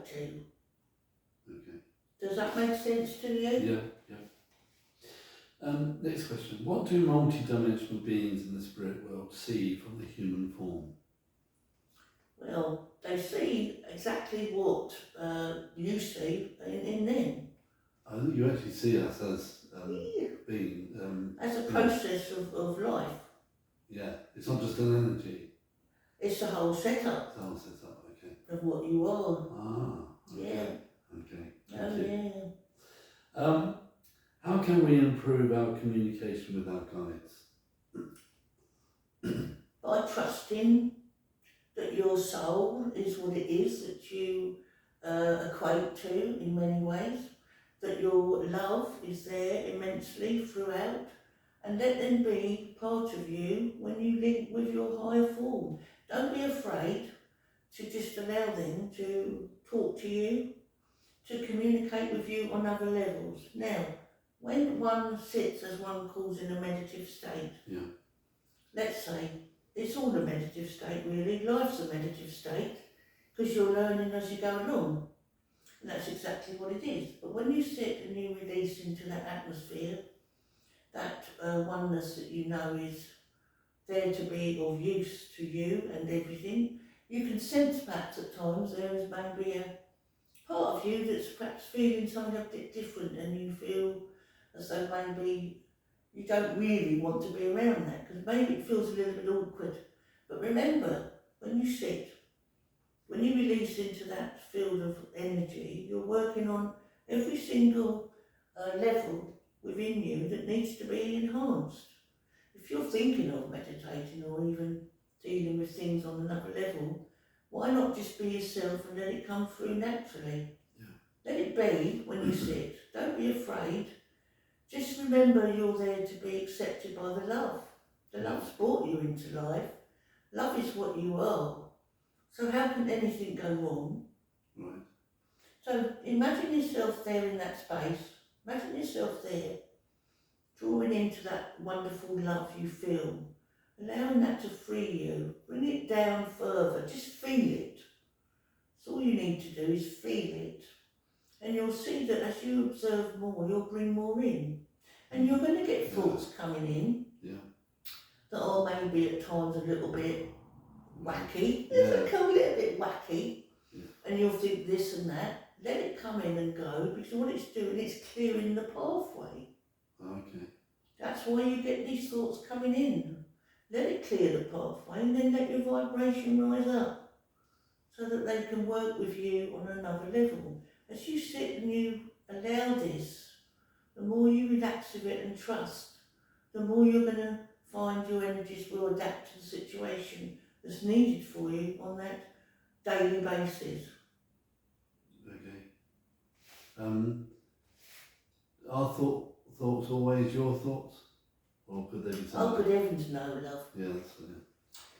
to. Okay. Does that make sense to you? Yeah. Next question. What do multi-dimensional beings in the spirit world see from the human form? Well, they see exactly what you see in them. I think you actually see us as Yeah. being... As a process of life. Yeah, it's not just an energy. It's the whole setup. It's the whole setup, okay. Of what you are. Ah, okay. Yeah. Okay, Oh, thank you. yeah. How can we improve our communication with our guides? By trusting that your soul is what it is that you equate to in many ways, that your love is there immensely throughout, and let them be part of you when you link with your higher form. Don't be afraid to just allow them to talk to you, to communicate with you on other levels. Now, when one sits, as one calls, in a meditative state, Yeah. let's say, it's all a meditative state really, life's a meditative state, because you're learning as you go along, and that's exactly what it is. But when you sit and you release into that atmosphere, that oneness that you know is there to be of use to you and everything, you can sense perhaps at times there is maybe a part of you that's perhaps feeling something a bit different, and you feel as though maybe you don't really want to be around that, because maybe it feels a little bit awkward. But remember, when you sit, when you release into that field of energy, you're working on every single level within you that needs to be enhanced. If you're thinking of meditating or even dealing with things on another level, why not just be yourself and let it come through naturally? Yeah. Let it be when you sit. Don't be afraid. Just remember you're there to be accepted by the love. The love's brought you into life. Love is what you are. So how can anything go wrong? Right. So imagine yourself there in that space. Imagine yourself there, drawing into that wonderful love you feel, allowing that to free you. Bring it down further. Just feel it. So all you need to do is feel it. And you'll see that as you observe more, you'll bring more in. And you're going to get thoughts coming in that are maybe at times a little bit wacky. They come a little bit wacky. And you'll think this and that. Let it come in and go, because what it's doing, it's clearing the pathway. Okay. That's why you get these thoughts coming in. Let it clear the pathway, and then let your vibration rise up, so that they can work with you on another level. As you sit and you allow this, the more you relax with it and trust, the more you're going to find your energies will adapt to the situation that's needed for you on that daily basis. Okay. Are thoughts always your thoughts? Or could they be something? Oh, good heavens, no, love. Yeah, that's it.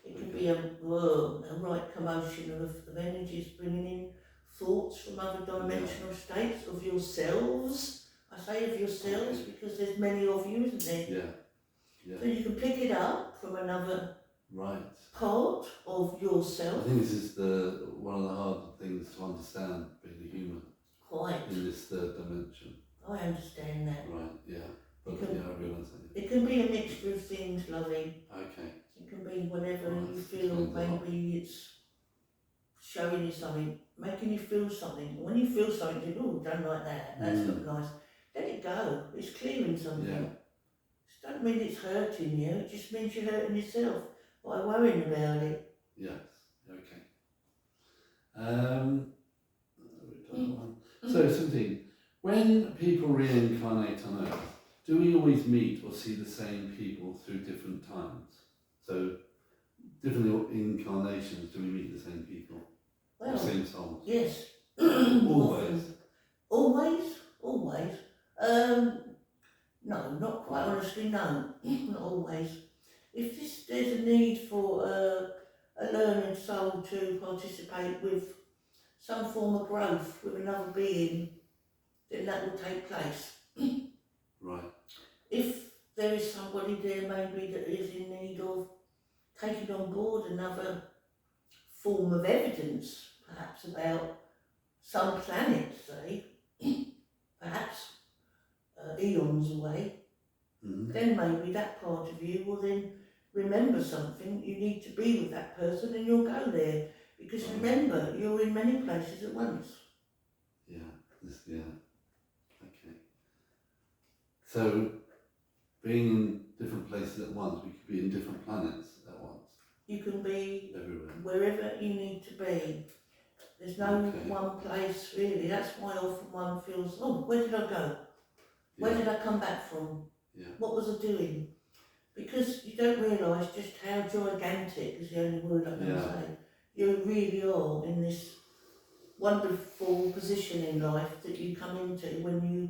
It can be a right commotion of energies bringing in thoughts from other dimensional states of yourselves. I say of yourselves because there's many of you, isn't there? Yeah. So you can pick it up from another part of I yourself. think this is one of the hard things to understand, being a human. Quite. In this third dimension. I understand that. Right, yeah. But I realise that. It can be a mixture of things, lovey. Okay. It can be whatever you feel, maybe it's showing you something, making you feel something. When you feel something, you think, oh, don't like that, that's not nice. Let it go, it's clearing something. It doesn't mean it's hurting you, it just means you're hurting yourself by worrying about it. Yes, okay. So, something, when people reincarnate on Earth, do we always meet or see the same people through different times? So, different incarnations, do we meet the same people? Well, or same souls? Yes. Always? Always. No, not quite honestly, no. Not always. If there's a need for a learning soul to participate with some form of growth with another being, then that will take place. Right. If there is somebody there maybe that is in need of taking on board another form of evidence, perhaps about some planets, say, perhaps eons away, then maybe that part of you will then remember something. You need to be with that person and you'll go there. Because remember, you're in many places at once. Yeah, okay. So, being in different places at once, we could be in different planets at once. You can be everywhere, wherever you need to be. There's no one place really. That's why often one feels, oh, where did I go? Where did I come back from? Yeah. What was I doing? Because you don't realise just how gigantic, is the only word I can say, you really are in this wonderful position in life that you come into when you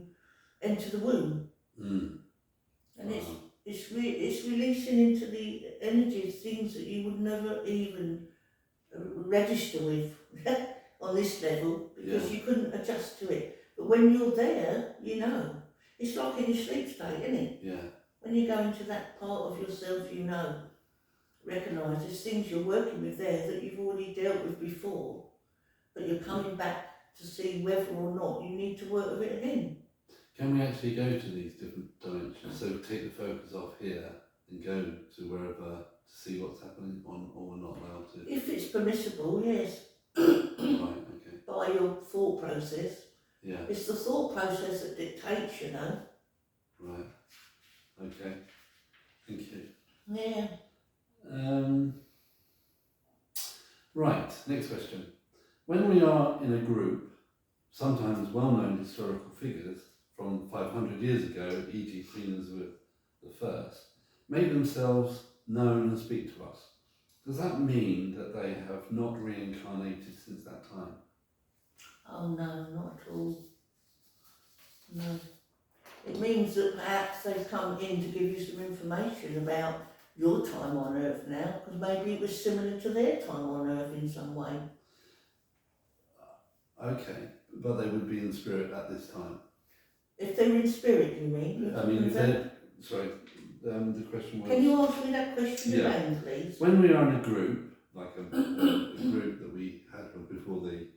enter the womb. And it's releasing into the energies, things that you would never even register with on this level, because you couldn't adjust to it. But when you're there, you know. It's like in your sleep state, isn't it? Yeah. When you go into that part of yourself, you know, recognise there's things you're working with there that you've already dealt with before, but you're coming back to see whether or not you need to work with it again. Can we actually go to these different dimensions? So take the focus off here and go to wherever to see what's happening on, or we're not allowed to? If it's permissible, yes. Right, okay. By your thought process. Yeah. It's the thought process that dictates, you know. Right. Okay. Thank you. Yeah. Right, next question. When we are in a group, sometimes well-known historical figures from 500 years ago, e.g. Queen Elizabeth I, make themselves known and speak to us. Does that mean that they have not reincarnated since that time? Oh no, not at all. No. It means that perhaps they've come in to give you some information about your time on Earth now, because maybe it was similar to their time on Earth in some way. Okay, but they would be in spirit at this time. If they were in spirit, you mean? I mean, if they're... Sorry, the question was... Can you ask me that question again, please? When we are in a group, like a group that we had before the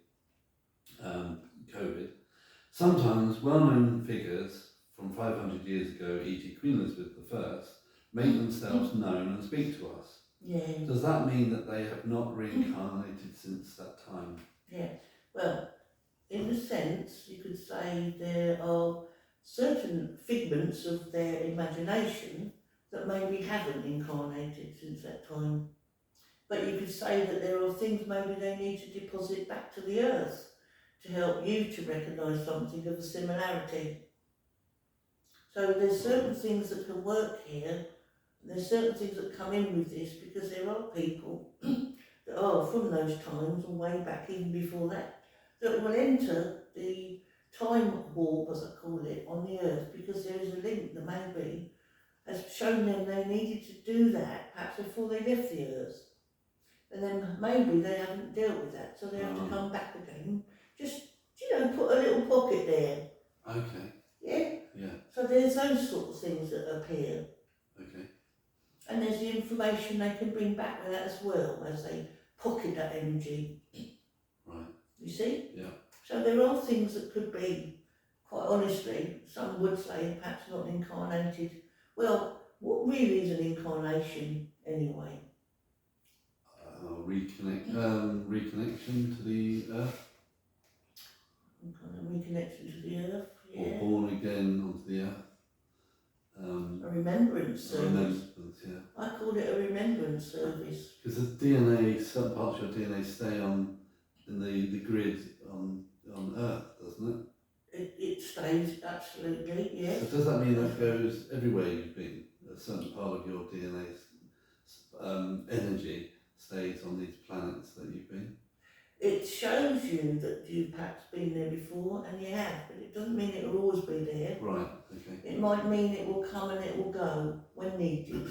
COVID, sometimes well-known figures from 500 years ago, e.g. Queen Elizabeth I, make themselves known and speak to us. Yeah. Does that mean that they have not reincarnated since that time? Yeah. Well, in a sense, you could say there are certain figments of their imagination that maybe haven't incarnated since that time. But you could say that there are things maybe they need to deposit back to the earth to help you to recognise something of a similarity. So there's certain things that can work here, and there's certain things that come in with this, because there are people that are from those times and way back even before that, that will enter the time warp, as I call it, on the earth, because there is a link that maybe has shown them they needed to do that perhaps before they left the earth. And then maybe they haven't dealt with that, so they have to come back again. Just, you know, put a little pocket there. Okay. Yeah? Yeah. So there's those sort of things that appear. Okay. And there's the information they can bring back with that as well, as they pocket that energy. Right. You see? Yeah. So there are things that could be, quite honestly, some would say perhaps not incarnated. Well, what really is an incarnation anyway? Reconnection to the earth? Kind of reconnection to the earth, yeah. Or born again onto the earth? A remembrance service. Remembrance, yeah. I call it a remembrance service. Because the DNA, some parts of your DNA stay on in the grid on Earth, doesn't it? It stays, absolutely, yes. So does that mean that goes everywhere you've been? A certain part of your DNA's energy stays on these planets that you've been? It shows you that you've perhaps been there before, and you have, but it doesn't mean it will always be there. Right, okay. It might mean it will come and it will go when needed.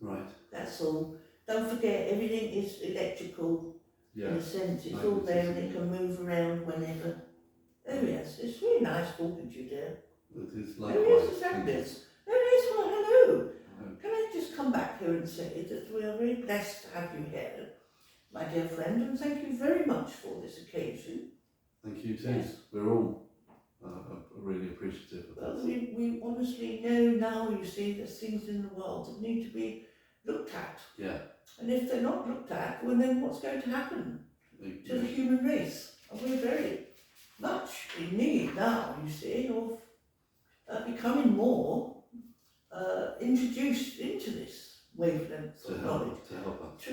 Right. That's all. Don't forget, everything is electrical in a sense. It's all there and it can move around whenever. Oh yes, it's really nice talking to you, dear. It is likewise. Oh yes, it's fabulous. Oh yes, well, hello. Can I just come back here and say that we are very blessed to have you here, my dear friend, and thank you very much for this occasion. Thank you too. Yes. We're all really appreciative of Well, this. we honestly know now, you see, there's things in the world that need to be looked at. Yeah. And if they're not looked at, well then what's going to happen to the human race? And we're very much in need now, you see, of becoming more introduced into this wavelength of knowledge. To help us.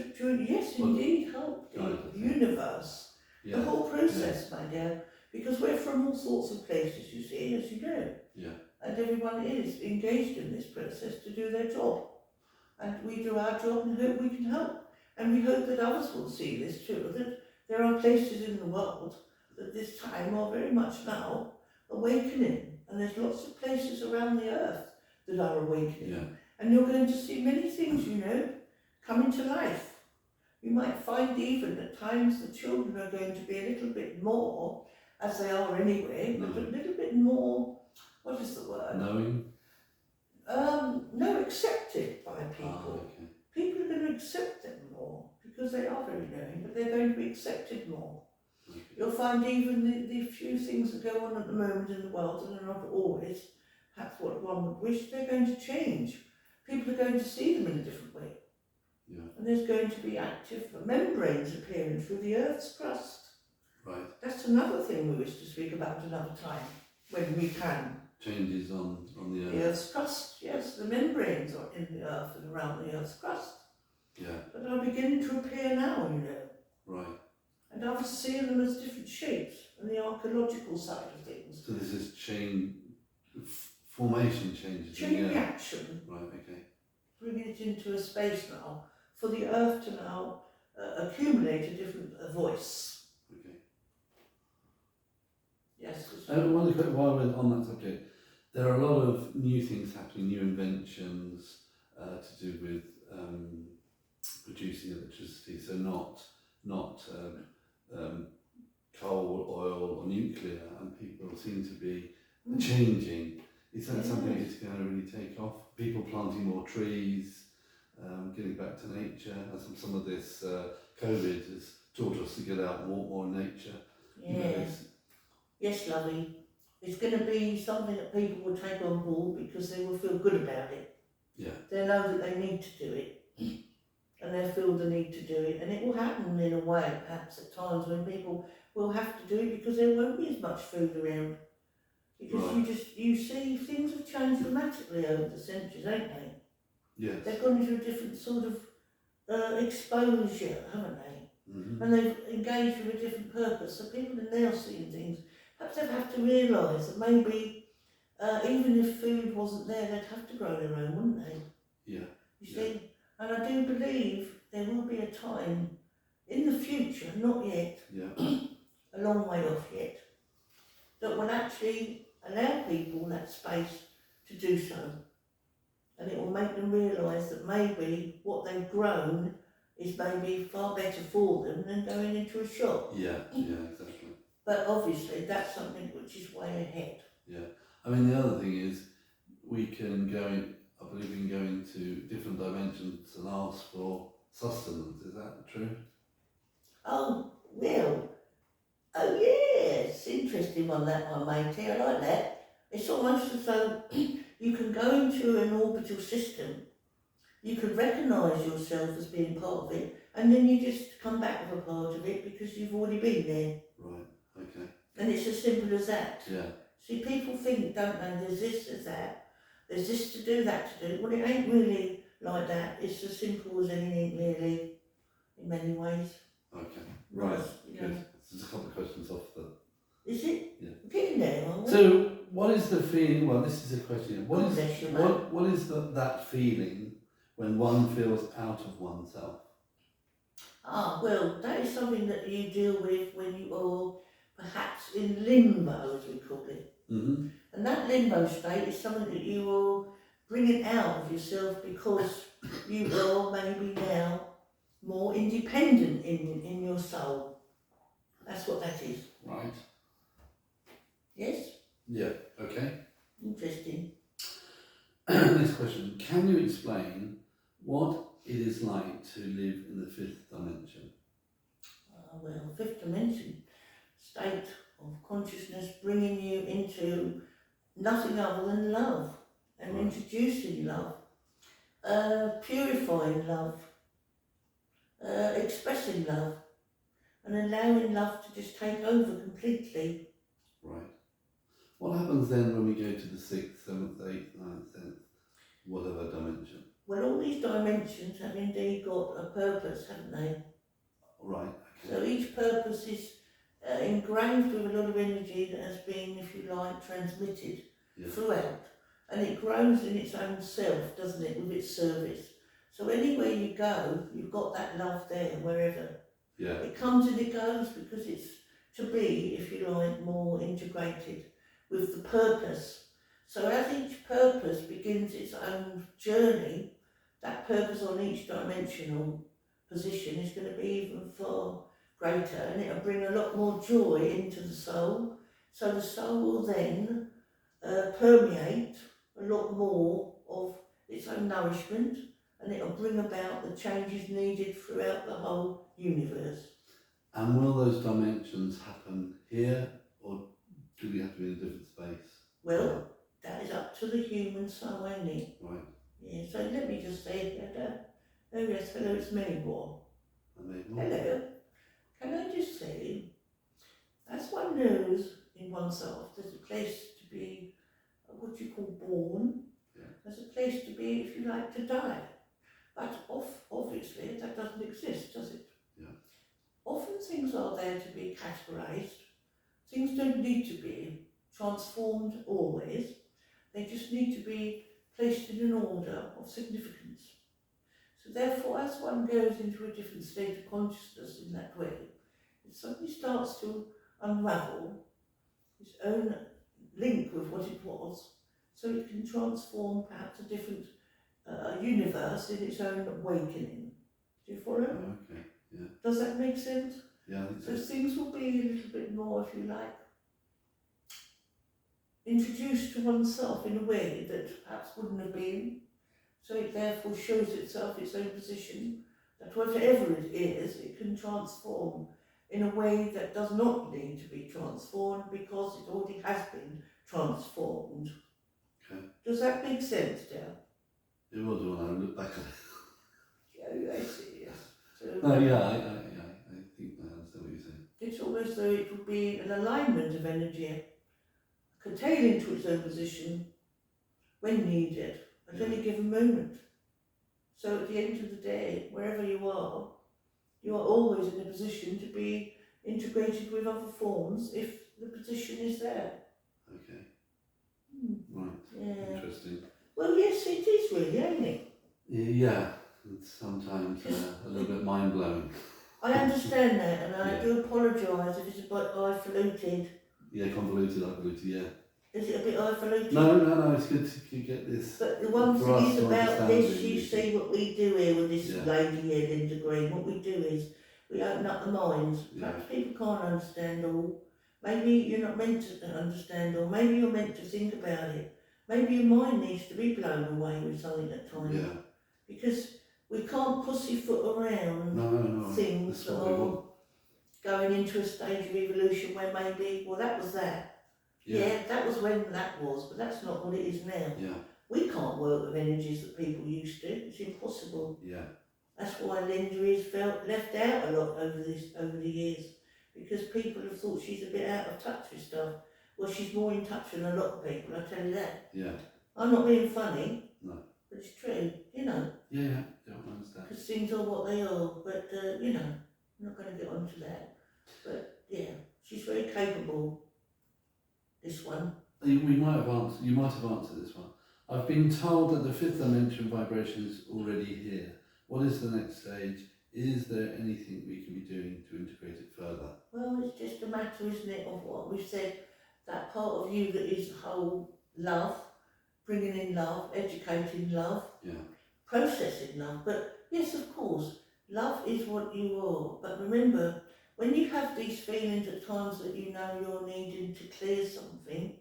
Yes, indeed, help the universe. Yeah. The whole process, my dear, because we're from all sorts of places, you see, as you know. Yeah. And everyone is engaged in this process to do their job. And we do our job and hope we can help. And we hope that others will see this too, that there are places in the world that this time are very much now awakening. And there's lots of places around the earth that are awakening. Yeah. And you're going to see many things, you know, coming to life. You might find even at times the children are going to be a little bit more, as they are anyway, but a little bit more, what is the word? Knowing? No, accepted by people. Ah, okay. People are going to accept them more, because they are very knowing, but they're going to be accepted more. Okay. You'll find even the few things that go on at the moment in the world, and are not always perhaps what one would wish, they're going to change. People are going to see them in a different way. Yeah. And there's going to be active membranes appearing through the Earth's crust. Right. That's another thing we wish to speak about another time, when we can. Changes on the Earth. The Earth's crust, yes, the membranes are in the Earth and around the Earth's crust. Yeah. But are beginning to appear now, you know. Right. And others see them as different shapes, and the archaeological side of things. So this is formation changes. Chain reaction. Right, okay. Bringing it into a space now, for the Earth to now accumulate a different voice. Okay. Yes. One quick, while we're on that subject, there are a lot of new things happening, new inventions to do with producing electricity. So not coal, oil, or nuclear, and people seem to be changing. Is that something that's going to really take off? People planting more trees, getting back to nature. As some of this COVID has taught us to get out and walk more in nature. Yes. Yes, lovey. It's going to be something that people will take on board because they will feel good about it. Yeah. They know that they need to do it. And they feel the need to do it. And it will happen in a way, perhaps at times, when people will have to do it because there won't be as much food around. Because you see things have changed dramatically over the centuries, ain't they? Yes. They've gone into a different sort of exposure, haven't they? Mm-hmm. And they've engaged with a different purpose. So people are now seeing things. Perhaps they have to realise that maybe even if food wasn't there, they'd have to grow their own, wouldn't they? Yeah. You see? And I do believe there will be a time in the future, not yet, a long way off yet, that will actually allow people that space to do so. And it will make them realise that maybe what they've grown is maybe far better for them than going into a shop. Yeah, exactly. But obviously that's something which is way ahead. Yeah. I mean, the other thing is we can go in, I believe we can go into different dimensions and ask for sustenance. Is that true? Oh, well, oh yes, interesting one, that one, matey, I like that. It's almost as though you can go into an orbital system, you could recognise yourself as being part of it, and then you just come back with a part of it because you've already been there. Right, okay. And it's as simple as that. Yeah. See, people think, don't they, there's this, there's that, there's this to do, that to do. Well, it ain't really like that. It's as simple as anything, really, in many ways. Okay, right, You good. know. There's a couple of questions off the... Is it? Yeah. We're getting there, aren't we? So, what is the feeling, well, this is a question, what is that feeling when one feels out of oneself? Ah, well, that is something that you deal with when you are perhaps in limbo, as we call it. Mm-hmm. And that limbo state is something that you will bring it out of yourself because you are maybe now more independent in your soul. That's what that is. Right. Yes? Yeah, okay. Interesting. Next question. Can you explain what it is like to live in the fifth dimension? Well, fifth dimension state of consciousness bringing you into nothing other than love and Right. introducing love, purifying love, expressing love, and allowing love to just take over completely. Right. What happens then when we go to the 6th, 7th, 8th, 9th, 10th, whatever dimension? Well, all these dimensions have indeed got a purpose, haven't they? Right. Okay. So each purpose is engraved with a lot of energy that has been, if you like, transmitted throughout. And it grows in its own self, doesn't it, with its service. So anywhere you go, you've got that love there, wherever. Yeah. It comes and it goes because it's to be, if you like, more integrated with the purpose. So as each purpose begins its own journey, that purpose on each dimensional position is going to be even far greater, and it'll bring a lot more joy into the soul. So the soul will then permeate a lot more of its own nourishment, and it'll bring about the changes needed throughout the whole universe. And will those dimensions happen here, or do we have to be in a different space? Well, that is up to the human soul, ain't it? Right. Yeah, so let me just say, oh yes, hello, it's Maybor. Amazing. Hello. Can I just say, as one knows in oneself, there's a place to be, what you call born. Yeah. There's a place to be, if you like, to die. But obviously that doesn't exist, does it? Yeah. Often things are there to be categorised. Things don't need to be transformed always. They just need to be placed in an order of significance. So therefore, as one goes into a different state of consciousness in that way, it suddenly starts to unravel its own link with what it was, so it can transform perhaps a different universe in its own awakening. Do you follow? Oh, okay. Yeah. Does that make sense? Yeah, I think So so. things will be a little bit more, if you like, introduced to oneself in a way that perhaps wouldn't have been. So it therefore shows itself its own position, that whatever it is, it can transform in a way that does not need to be transformed because it already has been transformed. Okay. Does that make sense, dear? It will do when I look back at it. Yeah, I see, yes. So No, yeah, I think I understand what you're saying. it's almost though it would be an alignment of energy, curtailing to its own position when needed, at any given moment. So at the end of the day, wherever you are always in a position to be integrated with other forms if the position is there. Okay. Hmm. Right. Yeah. Interesting. Well, yes, it is really, ain't it? Yeah, it's sometimes a little bit mind-blowing. I understand that, and I Yeah. do apologise if it's a bit highfalutin. Yeah, convoluted, yeah. Is it a bit highfalutin? No, it's good to get this. But the one for thing us is to about understand this, it, you you see what we do here with this Yeah. lady here, Linda Green, what we do is we open up the minds. Yeah. Perhaps people can't understand all. Maybe you're not meant to understand all. Maybe you're meant to think about it. Maybe your mind needs to be blown away with something at times. Yeah. Because we can't pussyfoot around No. things That's that what we are want. going into a stage of evolution where maybe, well, that was that. Yeah, that was when that was, but that's not what it is now. Yeah. We can't work with energies that people used to. It's impossible. Yeah. That's why Linda is felt left out a lot over the years, because people have thought she's a bit out of touch with stuff. Well, she's more in touch than a lot of people, I tell you that. Yeah. I'm not being funny. No. But it's true, you know. Yeah, I understand. Because things are what they are, but you know, I'm not going to get onto that. But yeah, she's very capable. This one. You might have answered this one. I've been told that the 5th dimension vibration is already here. What is the next stage? Is there anything we can be doing to integrate it further? Well, it's just a matter, isn't it, of what we've said, that part of you that is whole love, bringing in love, educating love, processing love. But yes, of course, love is what you are. But remember, when you have these feelings at times that you know you're needing to clear something,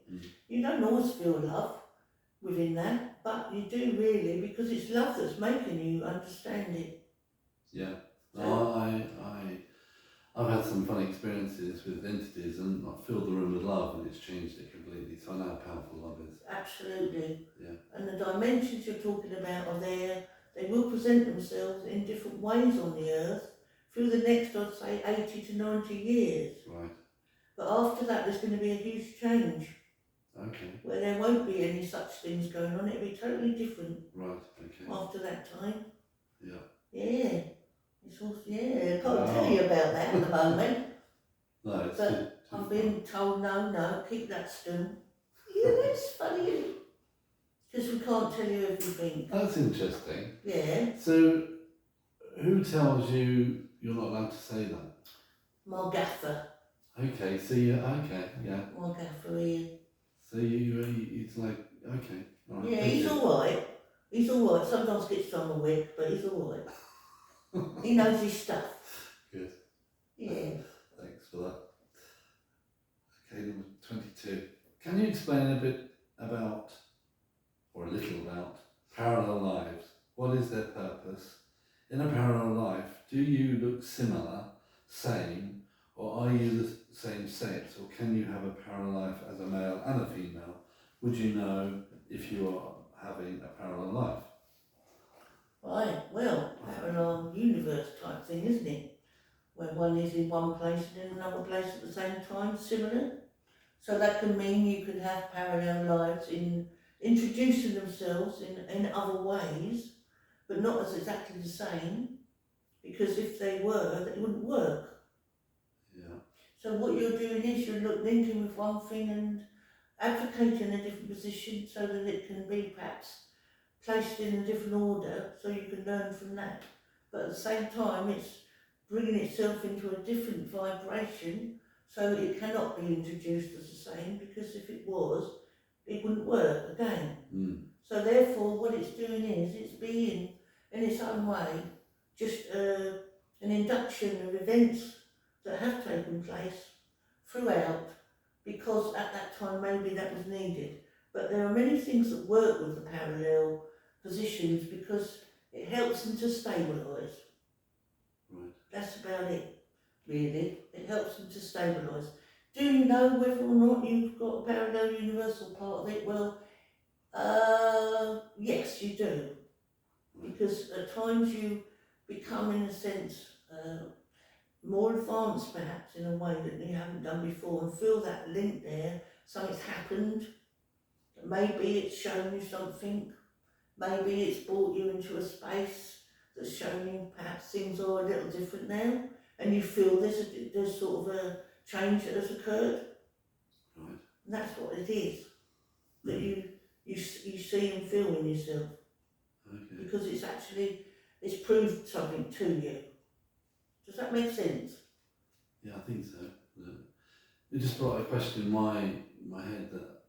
you don't always feel love within that, but you do really, because it's love that's making you understand it. Yeah. So, I've had some funny experiences with entities and I've filled the room with love and it's changed it completely. So I know how powerful love is. Absolutely. Yeah. And the dimensions you're talking about are there. They will present themselves in different ways on the earth through the next, I'd say, 80 to 90 years. Right. But after that, there's going to be a huge change. Okay. Where there won't be any such things going on. It'll be totally different. Right. Okay. After that time. Yeah. Yeah. It's also, yeah, I can't tell you about that at the moment. No, it's but too I'm far. being told, no, keep that still. Yeah, that's funny. Because we can't tell you everything. That's interesting. Yeah. So, who tells you you're not allowed to say that? My gaffer. Okay, so you, okay, yeah. My gaffer here. So it's like, okay. All right, Yeah, he's alright. He's alright. Sometimes gets on the wick, but he's alright. He knows his stuff. Good. Yeah. Thanks for that. Okay, number 22. Can you explain a bit about, or a little about, parallel lives? What is their purpose? In a parallel life, do you look similar, same, or are you the same sex, or can you have a parallel life as a male and a female? Would you know if you are having a parallel life? Right, well, parallel universe type thing, isn't it? Where one is in one place and in another place at the same time, similar. So that can mean you can have parallel lives in introducing themselves in other ways, but not as exactly the same, because if they were, they wouldn't work. Yeah. So what you're doing is you're linking with one thing and advocating a different position so that it can be perhaps placed in a different order so you can learn from that. But at the same time, it's bringing itself into a different vibration so it cannot be introduced as the same, because if it was, it wouldn't work again. So therefore, what it's doing is it's being, in its own way, just an induction of events that have taken place throughout, because at that time maybe that was needed. But there are many things that work with the parallel positions because it helps them to stabilise. Right. That's about it, really. It helps them to stabilise. Do you know whether or not you've got a parallel universal part of it? Well, yes, you do. Because at times you become, in a sense, more advanced perhaps in a way that you haven't done before, and feel that link there. Something's happened. Maybe it's shown you something. Maybe it's brought you into a space that's shown you perhaps things are a little different now, and you feel there's sort of a change that has occurred. Right. And that's what it is, that you see and feel in yourself. Okay. Because it's proved something to you. Does that make sense? Yeah, I think so. It just brought a question in my head that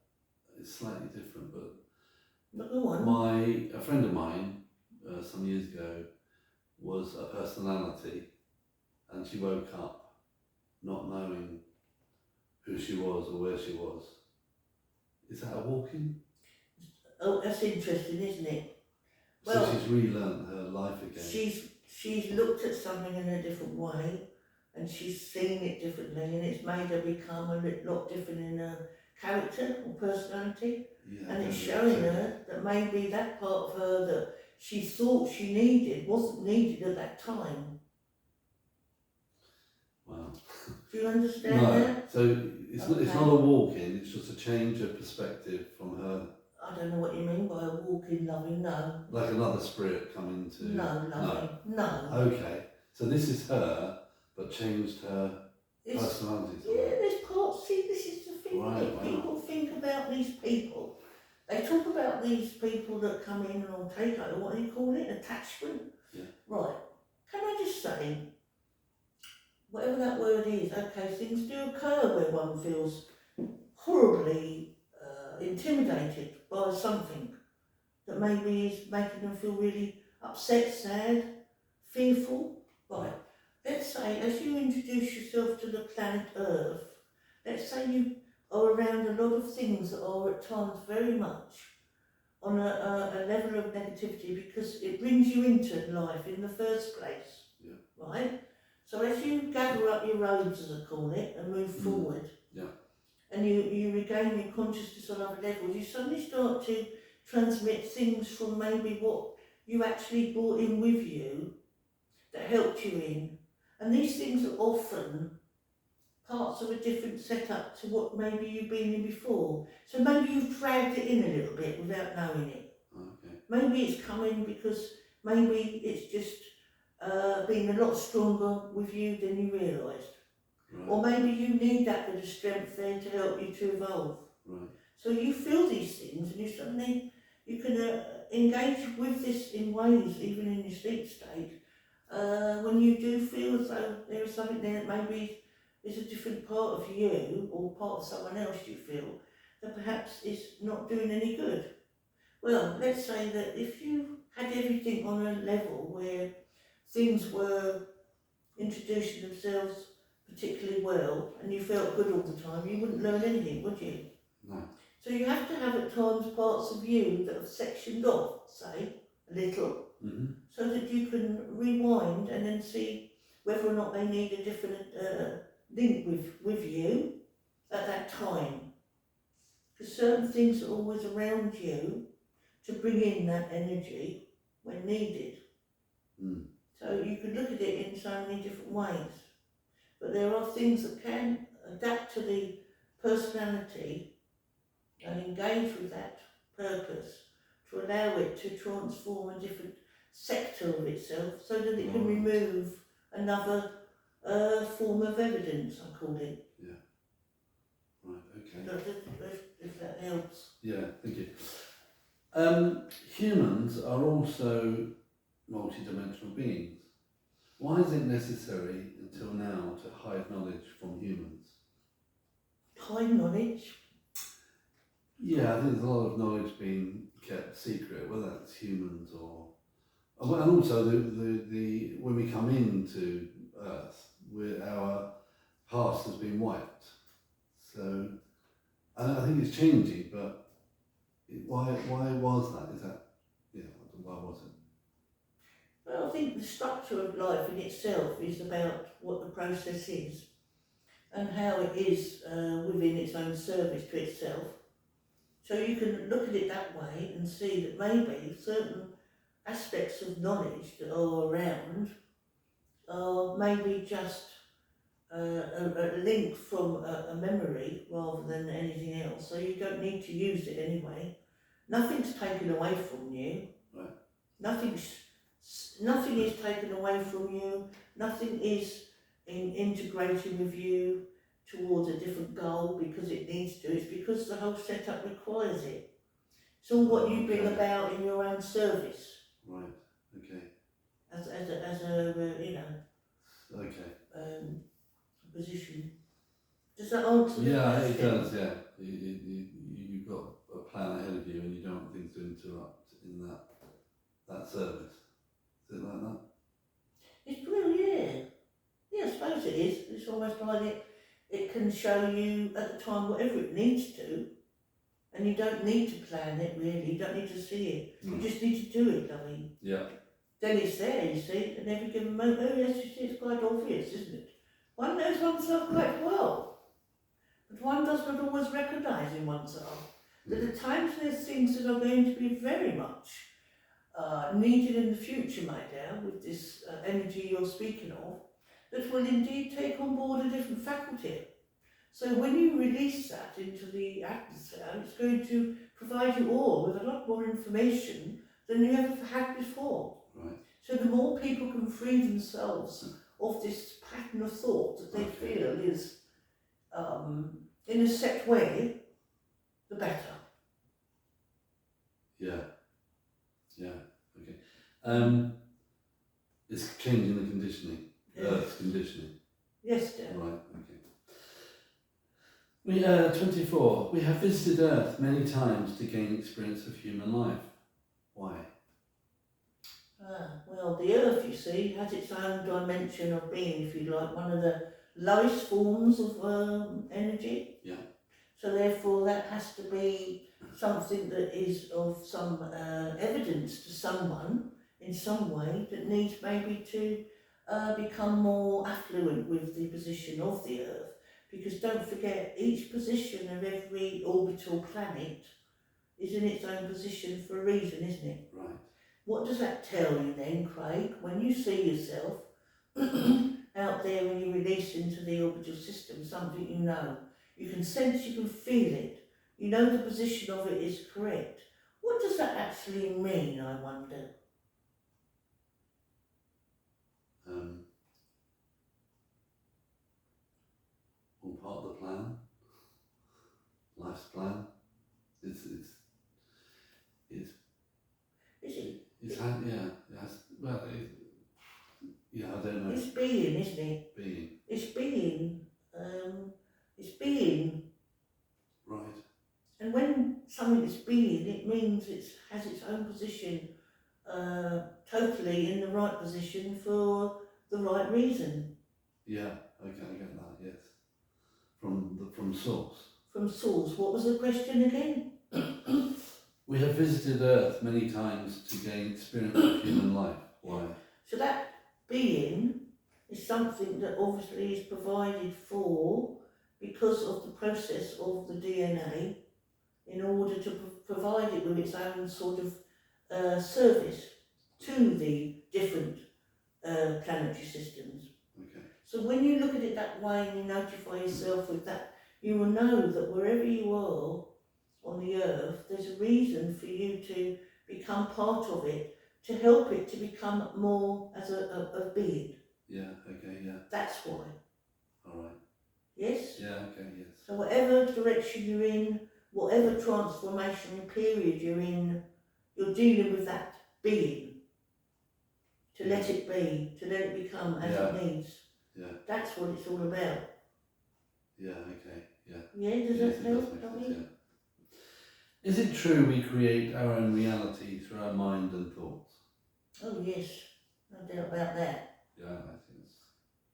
is slightly different, but Go on. a friend of mine some years ago was a personality, and she woke up not knowing who she was or where she was. Is that a walk-in? Oh, that's interesting, isn't it? So Well, she's relearned her life again. She's looked at something in a different way, and she's seen it differently, and it's made her become a lot different in her character or personality. Yeah, and it's showing her that maybe that part of her that she thought she needed wasn't needed at that time. Wow. Do you understand that? So it's not a walk-in, it's just a change of perspective from her. I don't know what you mean by a walk-in loving, no. Like another spirit coming to... No, loving, no. Okay, so this is her, but changed her personality. Yeah, there's parts, see, this is the thing, Right, wow. People think about these people. They talk about these people that come in and all take over, what do you call it, attachment? Yeah. Right, can I just say, whatever that word is, okay, things do occur where one feels horribly intimidated by something that maybe is making them feel really upset, sad, fearful. Right, let's say as you introduce yourself to the planet Earth, let's say you are around a lot of things that are at times very much on a level of negativity because it brings you into life in the first place, right? So as you gather up your robes, as I call it, and move forward, and you regain your consciousness on other levels, you suddenly start to transmit things from maybe what you actually brought in with you that helped you in. And these things are often parts of a different setup to what maybe you've been in before. So maybe you've dragged it in a little bit without knowing it. Okay. Maybe it's coming because maybe it's just been a lot stronger with you than you realised. Right. Or maybe you need that bit of strength there to help you to evolve. Right. So you feel these things and you suddenly, you can engage with this in ways, even in your sleep state, when you do feel as though there is something there that maybe is a different part of you or part of someone else you feel that perhaps is not doing any good. Well, let's say that if you had everything on a level where things were introducing themselves particularly well and you felt good all the time, you wouldn't learn anything, would you? No. So you have to have at times parts of you that have sectioned off, say, a little, so that you can rewind and then see whether or not they need a different link with you at that time. Because certain things are always around you to bring in that energy when needed. So you could look at it in so many different ways. But there are things that can adapt to the personality and engage with that purpose to allow it to transform a different sector of itself so that it can remove another form of evidence, I call it. Yeah. Right, okay. If that helps. Yeah, thank you. Humans are also multidimensional beings. Why is it necessary until now to hide knowledge from humans? Hide knowledge? Yeah, I think there's a lot of knowledge being kept secret, whether that's humans or... And also, the when we come into Earth, our past has been wiped. So, I think it's changing, but why was that? Is that, why was it? Well, I think the structure of life in itself is about what the process is and how it is within its own service to itself. So you can look at it that way and see that maybe certain aspects of knowledge that are around are maybe just a link from a memory rather than anything else. So you don't need to use it anyway. Nothing's taken away from you. Right. Nothing is taken away from you. Nothing is integrating with you towards a different goal because it needs to. It's because the whole setup requires it. It's all what you bring about in your own service. Right. Okay. As a position. Does that answer the question? It does. Yeah. You've got a plan ahead of you, and you don't want things to interrupt in that service. Is it like that? It's real, yeah. Yeah, I suppose it is. It's almost like it can show you at the time whatever it needs to, and you don't need to plan it really. You don't need to see it. You just need to do it. I mean. Yeah. Then it's there, you see, and every given moment. Oh yes, you see, it's quite obvious, isn't it? One knows oneself quite well, but one does not always recognise in oneself that at times there's things that are going to be very much needed in the future, my dear, with this energy you're speaking of, that will indeed take on board a different faculty. So when you release that into the atmosphere, it's going to provide you all with a lot more information than you ever had before. Right. So the more people can free themselves of this pattern of thought that they feel is in a set way, the better. Yeah. Okay. It's changing the conditioning, Earth's conditioning. Yes, dear. Right. Okay. 24. We have visited Earth many times to gain experience of human life. Why? Well, the Earth, you see, has its own dimension of being, if you like, one of the lowest forms of energy. Yeah. So therefore that has to be something that is of some evidence to someone in some way that needs maybe to become more affluent with the position of the Earth. Because don't forget, each position of every orbital planet is in its own position for a reason, isn't it? Right. What does that tell you then, Craig, when you see yourself out there when you release into the orbital system, something you know? You can sense, you can feel it. You know the position of it is correct. What does that actually mean, I wonder? All part of the plan, life's plan. It's Is it? Well, yeah, I don't know. It's being, isn't it? Being. It's being. It's being. Right. And when something is being, it means it has its own position, totally in the right position for the right reason. Yeah, okay, I get that, yes. From source. From source. What was the question again? We have visited Earth many times to gain experience of human life. Why? So that being is something that obviously is provided for because of the process of the DNA in order to provide it with its own sort of service to the different planetary systems. Okay. So when you look at it that way and you notify yourself with that, you will know that wherever you are on the Earth, there's a reason for you to become part of it, to help it to become more as a being. Yeah, okay, yeah. That's why. Alright. Yes? Yeah, okay, yes. So whatever direction you're in, whatever transformational period you're in, you're dealing with that being. To let it be, to let it become as it needs. Yeah. That's what it's all about. Yeah, okay, yeah. Yeah, does that help? Yeah. Is it true we create our own reality through our mind and thoughts? Oh yes, no doubt about that. Yeah, I think it's...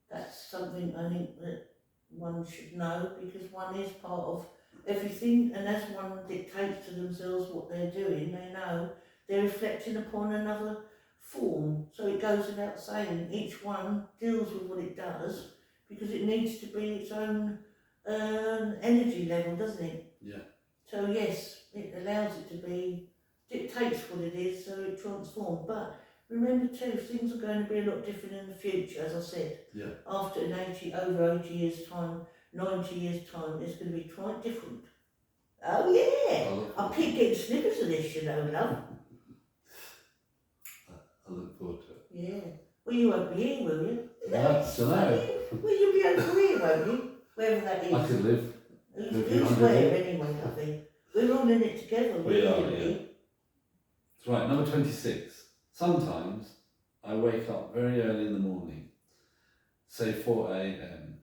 That's something I think that one should know, because one is part of everything, and as one dictates to themselves what they're doing, they know they're reflecting upon another form. So it goes without saying, each one deals with what it does because it needs to be its own energy level, doesn't it? Yeah. So yes, it allows it to be, dictates what it is, so it transforms. But remember too, things are going to be a lot different in the future, as I said. Yeah. After over 80 years' time, 90 years' time, it's going to be quite different. Oh yeah! I keep getting snippets of this, you know, love. I look forward to it. Yeah. Well, you won't be here, will you? That's right. Well, you'll be over here, won't you? Wherever that is. I could live. Who's where anyway, lovey? We're all in it together, We are, really. yeah. That's right, number 26. Sometimes I wake up very early in the morning, say 4 a.m.